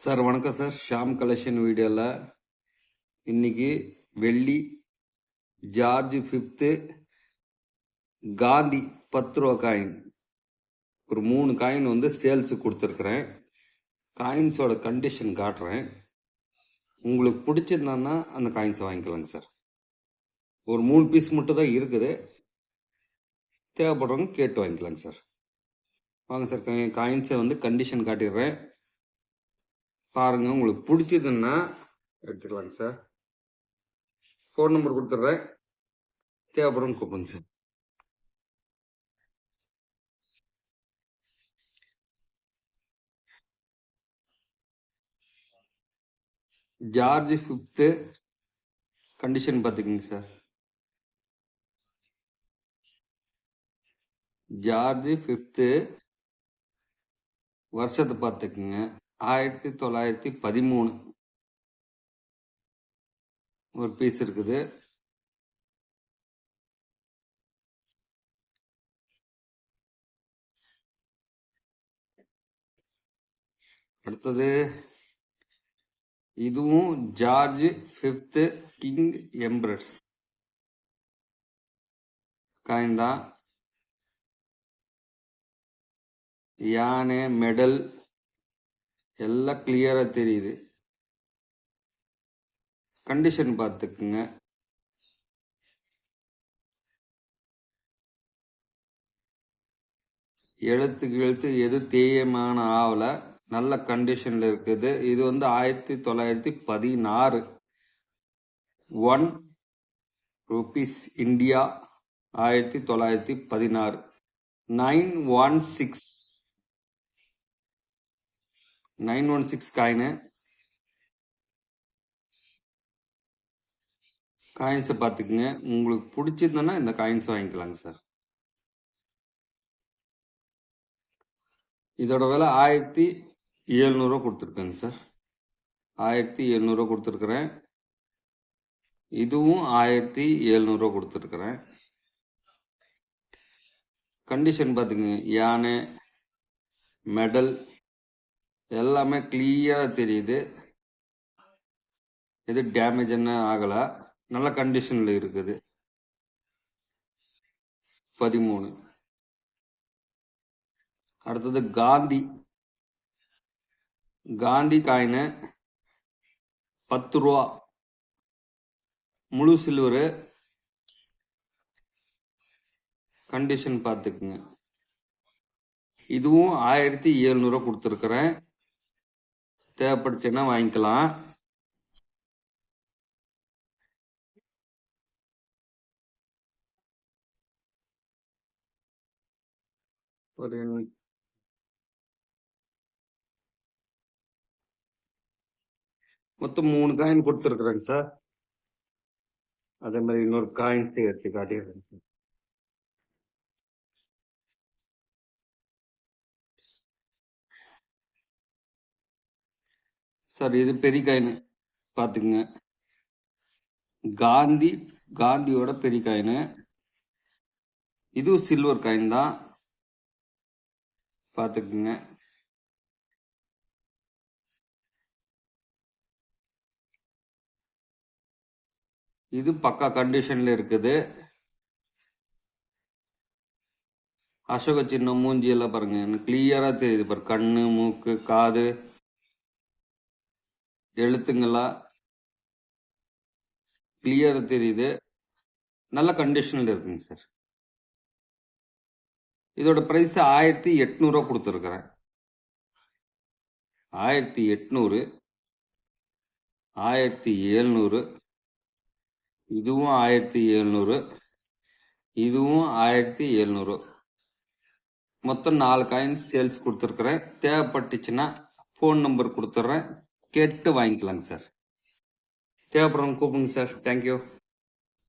Sir வணக்கம் sir. Sham collection வீடியோவில் இன்னைக்கு வெள்ளி ஜார்ஜ் 5th காந்தி 10 ரூபா காயின் ஒரு 3 காயின் வந்து சேல்ஸுக்கு கொடுத்துருக்குறேன். காயின்ஸோட கண்டிஷன் காட்டுறேன். உங்களுக்கு பிடிச்சிருந்தான்னா அந்த காயின்ஸை வாங்கிக்கலாங்க சார். ஒரு 3 பீஸ் மட்டும் தான் இருக்குது. தேவைப்படுறவங்க கேட்டு வாங்கிக்கலாங்க சார். வாங்க சார், காயின்ஸை வந்து கண்டிஷன் காட்டிடுறேன் பாருங்க. உங்களுக்கு பிடிச்சதுன்னா எடுத்துக்கலாங்க சார். ஃபோன் நம்பர் கொடுத்துட்றேன், தேவைப்படும் கூப்பிடுங்க சார். ஜார்ஜ் 5th கண்டிஷன் பார்த்துக்குங்க சார். ஜார்ஜ் 5th வருஷத்தை பார்த்துக்குங்க. 1913 ஒரு பீஸ் இருக்குது. அடுத்தது இதுவும் George 5th king emperors coin தான். யானை மெடல் எல்லாம் கிளியரா தெரியுது. கண்டிஷன் பார்த்துக்குங்க. எழுத்து எது தேயமான ஆவல, நல்ல கண்டிஷன்ல இருக்குது. இது வந்து 1916 1 ரூபீஸ் இந்தியா 1916 916 காயின். காயின்ஸை பார்த்துக்குங்க. உங்களுக்கு பிடிச்சிருந்தோன்னா இந்த காயின்ஸ் வாங்கிக்கலாங்க சார். இதோட விலை 1700 கொடுத்துருக்கேங்க சார். 1700 கொடுத்துருக்குறேன். இதுவும் 1700 கொடுத்துருக்குறேன். கண்டிஷன் பார்த்துக்குங்க. யானை மெடல் எல்லாமே கிளியரா தெரியுது. எது டேமேஜ் என்ன ஆகல, நல்ல கண்டிஷன்ல இருக்குது. 13. அடுத்தது காந்தி காயின் 10 ரூபா முழு சில்வரு. கண்டிஷன் பார்த்துக்குங்க. இதுவும் 1700 கொடுத்துருக்குறேன். தேவைப்படுச்சுன்னா வாங்கிக்கலாம். ஒரு மொத்தம் 3 காயின் கொடுத்துருக்குறேங்க சார். அதே மாதிரி இன்னொரு காயின் எடுத்து காட்டிடுறேங்க சார். சார் இது பெரிய காயின் பார்த்துக்குங்க. காந்தியோட பெரிய காயின். இதுவும் சில்வர் காயின் தான், பார்த்துக்குங்க. இது பக்கா கண்டிஷன்ல இருக்குது. அசோக சின்னம் மூஞ்சி எல்லாம் பாருங்க, எனக்கு கிளியரா தெரியுது பாரு. கண்ணு மூக்கு காது எழுத்துங்களா கிளியரா தெரியுது. நல்ல கண்டிஷன்ல இருக்குங்க சார். இதோட பிரைஸ் 1800 கொடுத்துருக்குறேன். 1800 1700 இதுவும் 1700 இதுவும் 1700 மொத்தம் 4 காயின்ஸ் சேல்ஸ் கொடுத்துருக்குறேன். தேவைப்பட்டுச்சுன்னா ஃபோன் நம்பர் கொடுத்துட்றேன், கேட்டு வாங்கிக்கலாங்க சார். தேவைப்படுறவங்க கூப்பிடுங்க சார். தேங்க்யூ.